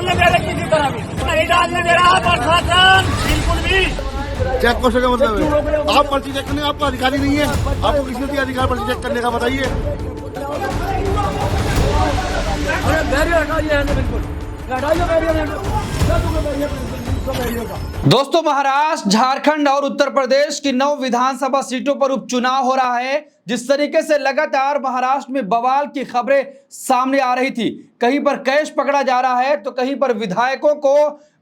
डालने दे रहे किसी तरह भी, नहीं डालने दे रहा प्रशासन बिल्कुल भी। चेक पोस्ट का मतलब है आप पर्ची चेक करने आपका अधिकारी नहीं है, आपको किसी भी अधिकार पर्ची चेक करने का बताइए। दोस्तों, महाराष्ट्र, झारखंड और उत्तर प्रदेश की 9 विधानसभा सीटों पर उपचुनाव हो रहा है। जिस तरीके से लगातार महाराष्ट्र में बवाल की खबरें सामने आ रही थी, कहीं पर कैश पकड़ा जा रहा है तो कहीं पर विधायकों को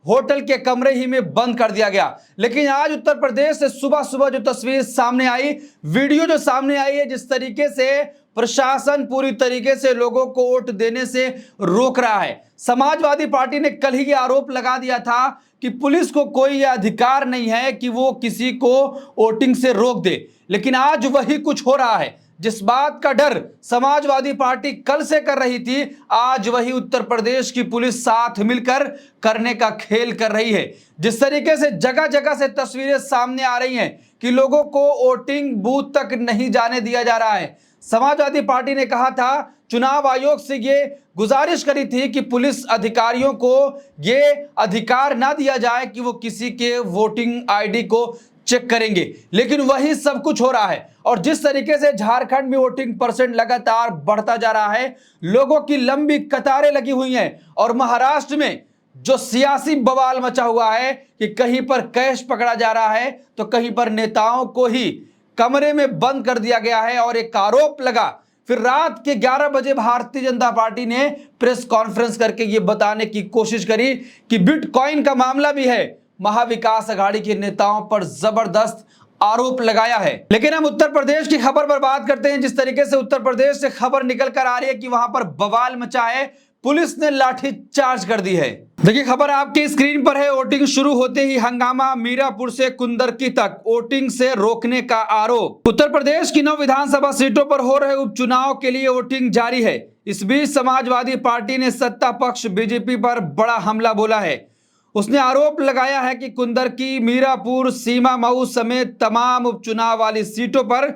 होटल के कमरे ही में बंद कर दिया गया। लेकिन आज उत्तर प्रदेश से सुबह सुबह जो तस्वीर सामने आई, वीडियो जो सामने आई है, जिस तरीके से प्रशासन पूरी तरीके से लोगों को वोट देने से रोक रहा है। समाजवादी पार्टी ने कल ही ये आरोप लगा दिया था कि पुलिस को कोई अधिकार नहीं है कि वो किसी को वोटिंग से रोक दे, लेकिन आज वही कुछ हो रहा है। जिस बात का डर समाजवादी पार्टी कल से कर रही थी, आज वही उत्तर प्रदेश की पुलिस साथ मिलकर करने का खेल कर रही है। जिस तरीके से जगह जगह से तस्वीरें सामने आ रही हैं कि लोगों को वोटिंग बूथ तक नहीं जाने दिया जा रहा है। समाजवादी पार्टी ने कहा था, चुनाव आयोग से ये गुजारिश करी थी कि पुलिस अधिकारियों को ये अधिकार ना दिया जाए कि वो किसी के वोटिंग आईडी को चेक करेंगे, लेकिन वही सब कुछ हो रहा है। और जिस तरीके से झारखंड में वोटिंग परसेंट लगातार बढ़ता जा रहा है, लोगों की लंबी कतारें लगी हुई हैं, और महाराष्ट्र में जो सियासी बवाल मचा हुआ है कि कहीं पर कैश पकड़ा जा रहा है तो कहीं पर नेताओं को ही कमरे में बंद कर दिया गया है। और एक आरोप लगा, फिर रात के 11 बजे भारतीय जनता पार्टी ने प्रेस कॉन्फ्रेंस करके ये बताने की कोशिश करी कि बिटकॉइन का मामला भी है। महाविकास अघाड़ी के नेताओं पर जबरदस्त आरोप लगाया है। लेकिन हम उत्तर प्रदेश की खबर पर बात करते हैं। जिस तरीके से उत्तर प्रदेश से खबर निकल कर आ रही है कि वहां पर बवाल मचा है, पुलिस ने लाठी चार्ज कर दी है। देखिए, खबर आपकी स्क्रीन पर है। वोटिंग शुरू होते ही हंगामा, मीरापुर से कुंदरकी तक वोटिंग से रोकने का आरोप। उत्तर प्रदेश की 9 विधानसभा सीटों पर हो रहे उपचुनाव के लिए वोटिंग जारी है। इस बीच समाजवादी पार्टी ने सत्ता पक्ष बीजेपी पर बड़ा हमला बोला है। उसने आरोप लगाया है कि कुंदरकी, मीरापुर, सीमा मऊ समेत तमाम उपचुनाव वाली सीटों पर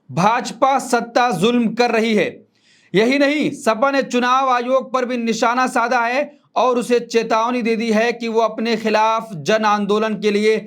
भाजपा सत्ता जुल्म कर रही है। यही नहीं, सपा ने चुनाव आयोग पर भी निशाना साधा है और उसे चेतावनी दे दी है कि वो अपने खिलाफ जन आंदोलन के लिए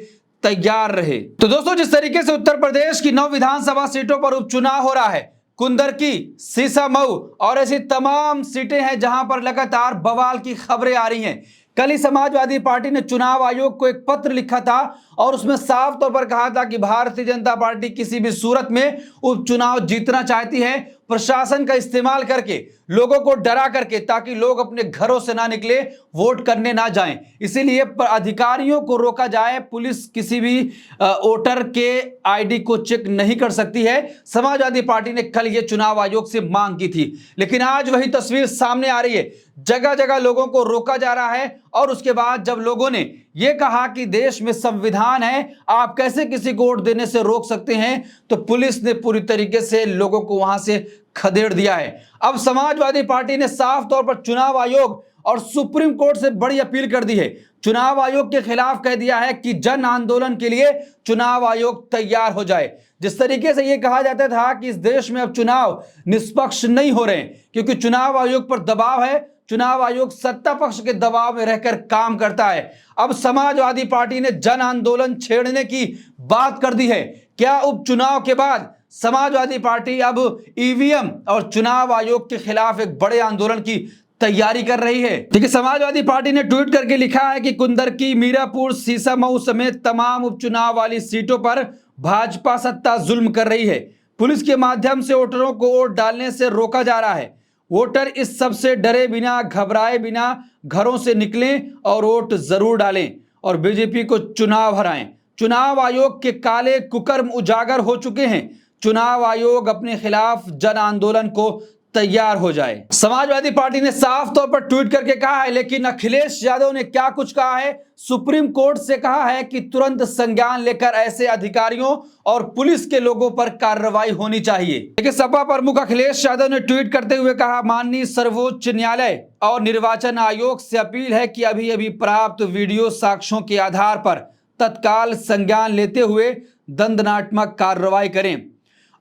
तैयार रहे। तो दोस्तों, जिस तरीके से उत्तर प्रदेश की 9 विधानसभा सीटों पर उपचुनाव हो रहा है, कुंदरकी, सीसामऊ और ऐसी तमाम सीटें हैं जहां पर लगातार बवाल की खबरें आ रही हैं। कल ही समाजवादी पार्टी ने चुनाव आयोग को एक पत्र लिखा था और उसमें साफ तौर पर कहा था कि भारतीय जनता पार्टी किसी भी सूरत में उपचुनाव जीतना चाहती है, प्रशासन का इस्तेमाल करके, लोगों को डरा करके, ताकि लोग अपने घरों से ना निकले, वोट करने ना जाएं। इसीलिए अधिकारियों को रोका जाए। पुलिस किसी भी वोटर के आईडी को चेक नहीं कर सकती है। समाजवादी पार्टी ने कल ये चुनाव आयोग से मांग की थी, लेकिन आज वही तस्वीर सामने आ रही है। जगह जगह लोगों को रोका जा रहा है और उसके बाद जब लोगों ने यह कहा कि देश में संविधान है, आप कैसे किसी को वोट देने से रोक सकते हैं, तो पुलिस ने पूरी तरीके से लोगों को वहां से खदेड़ दिया है। अब समाजवादी पार्टी ने साफ तौर पर चुनाव आयोग और सुप्रीम कोर्ट से बड़ी अपील कर दी है। चुनाव आयोग के खिलाफ कह दिया है कि जन आंदोलन के लिए चुनाव आयोग तैयार हो जाए। जिस तरीके से यह कहा जाता था कि इस देश में अब चुनाव निष्पक्ष नहीं हो रहे हैं क्योंकि चुनाव आयोग पर दबाव है, चुनाव आयोग सत्ता पक्ष के दबाव में रहकर काम करता है। अब समाजवादी पार्टी ने जन आंदोलन छेड़ने की बात कर दी है। क्या उपचुनाव के बाद समाजवादी पार्टी अब ईवीएम और चुनाव आयोग के खिलाफ एक बड़े आंदोलन की तैयारी कर रही है? देखिए, समाजवादी पार्टी ने ट्वीट करके लिखा है कि कुंदरकी, मीरापुर, सीसामऊ समेत तमाम उपचुनाव वाली सीटों पर भाजपा सत्ता जुल्म कर रही है। पुलिस के माध्यम से वोटरों को वोट डालने से रोका जा रहा है। वोटर इस सब से डरे बिना, घबराए बिना घरों से निकलें और वोट जरूर डालें और बीजेपी को चुनाव हराएं। चुनाव आयोग के काले कुकर्म उजागर हो चुके हैं। चुनाव आयोग अपने खिलाफ जन आंदोलन को तैयार हो जाए। समाजवादी पार्टी ने साफ तौर पर ट्वीट करके कहा है, लेकिन अखिलेश यादव ने क्या कुछ कहा है? सुप्रीम कोर्ट से कहा है कि तुरंत संज्ञान लेकर ऐसे अधिकारियों और पुलिस के लोगों पर कार्रवाई होनी चाहिए। देखिए, सपा प्रमुख अखिलेश यादव ने ट्वीट करते हुए कहा, माननीय सर्वोच्च न्यायालय और निर्वाचन आयोग से अपील है कि अभी अभी प्राप्त वीडियो साक्ष्यों के आधार पर तत्काल संज्ञान लेते हुए दंडात्मक कार्रवाई करें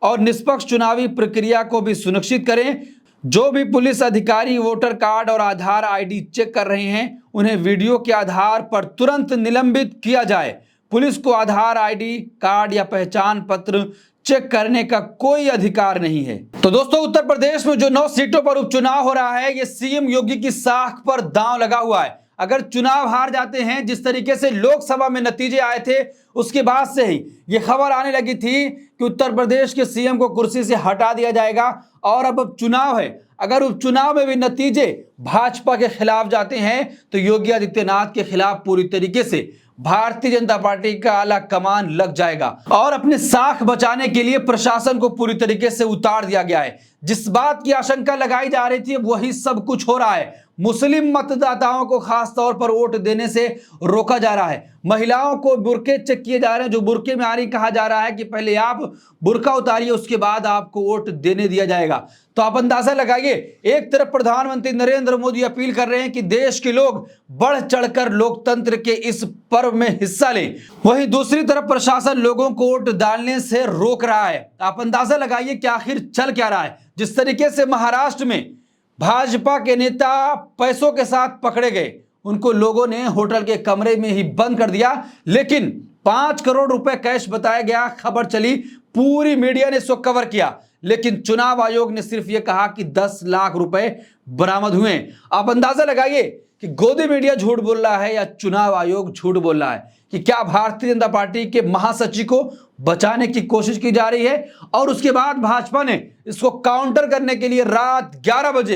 और निष्पक्ष चुनावी प्रक्रिया को भी सुनिश्चित करें। जो भी पुलिस अधिकारी वोटर कार्ड और आधार आईडी चेक कर रहे हैं, उन्हें वीडियो के आधार पर तुरंत निलंबित किया जाए। पुलिस को आधार आईडी कार्ड या पहचान पत्र चेक करने का कोई अधिकार नहीं है। तो दोस्तों, उत्तर प्रदेश में जो 9 सीटों पर उपचुनाव हो रहा है, ये सीएम योगी की साख पर दांव लगा हुआ है। अगर चुनाव हार जाते हैं, जिस तरीके से लोकसभा में नतीजे आए थे, उसके बाद से ही ये खबर आने लगी थी कि उत्तर प्रदेश के सीएम को कुर्सी से हटा दिया जाएगा। और अब चुनाव है, अगर उपचुनाव में भी नतीजे भाजपा के खिलाफ जाते हैं तो योगी आदित्यनाथ के खिलाफ पूरी तरीके से भारतीय जनता पार्टी का आला कमान लग जाएगा और अपने साख बचाने के लिए प्रशासन को पूरी तरीके से उतार दिया गया है। जिस बात की आशंका लगाई जा रही थी, वही सब कुछ हो रहा है। मुस्लिम मतदाताओं को खास तौर पर वोट देने से रोका जा रहा है। महिलाओं को बुर्के चेक किए जा रहे हैं। जो बुर्के में आ रही, कहा जा रहा है कि पहले आप बुर्का उतारिए, उसके बाद आपको वोट देने दिया जाएगा। तो आप अंदाजा लगाइए, एक तरफ प्रधानमंत्री नरेंद्र मोदी अपील कर रहे हैं कि देश के लोग बढ़ चढ़कर लोकतंत्र के इस पर्व में हिस्सा लें, वहीं दूसरी तरफ प्रशासन लोगों को वोट डालने से रोक रहा है। आप अंदाजा लगाइए कि आखिर चल क्या रहा है। जिस तरीके से महाराष्ट्र में भाजपा के नेता पैसों के साथ पकड़े गए, उनको लोगों ने होटल के कमरे में ही बंद कर दिया, लेकिन 5 करोड़ रुपए कैश बताया गया, खबर चली, पूरी मीडिया ने इसको कवर किया। लेकिन चुनाव आयोग ने सिर्फ यह कहा कि 10 लाख रुपए बरामद हुए। आप अंदाजा लगाइए कि गोदी मीडिया झूठ बोल रहा है या चुनाव आयोग झूठ बोल रहा है, कि क्या भारतीय जनता पार्टी के महासचिव को बचाने की कोशिश की जा रही है। और उसके बाद भाजपा ने इसको काउंटर करने के लिए रात 11 बजे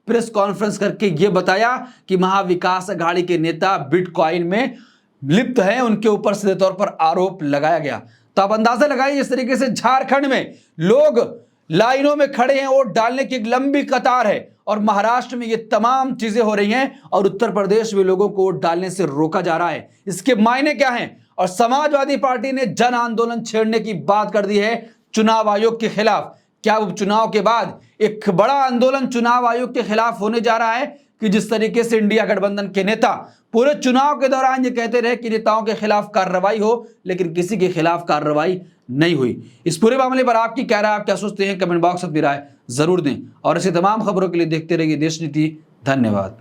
प्रेस कॉन्फ्रेंस करके यह बताया कि महाविकास अघाड़ी के नेता बिटकॉइन में लिप्त हैं, उनके ऊपर सीधे तौर पर आरोप लगाया गया। तो आप अंदाजा लगाइए, इस तरीके से झारखंड में लोग लाइनों में खड़े हैं, वोट डालने की एक लंबी कतार है, और महाराष्ट्र में ये तमाम चीजें हो रही हैं, और उत्तर प्रदेश में लोगों को वोट डालने से रोका जा रहा है। इसके मायने क्या हैं? और समाजवादी पार्टी ने जन आंदोलन छेड़ने की बात कर दी है चुनाव आयोग के खिलाफ। क्या उपचुनाव के बाद एक बड़ा आंदोलन चुनाव आयोग के खिलाफ होने जा रहा है कि जिस तरीके से इंडिया गठबंधन के नेता पूरे चुनाव के दौरान ये कहते रहे कि नेताओं के खिलाफ कार्रवाई हो, लेकिन किसी के खिलाफ कार्रवाई नहीं हुई। इस पूरे मामले पर आपकी क्या राय, आप क्या सोचते हैं? कमेंट बॉक्स में अपनी राय जरूर दें, और ऐसे तमाम खबरों के लिए देखते रहिए देश नीति। धन्यवाद।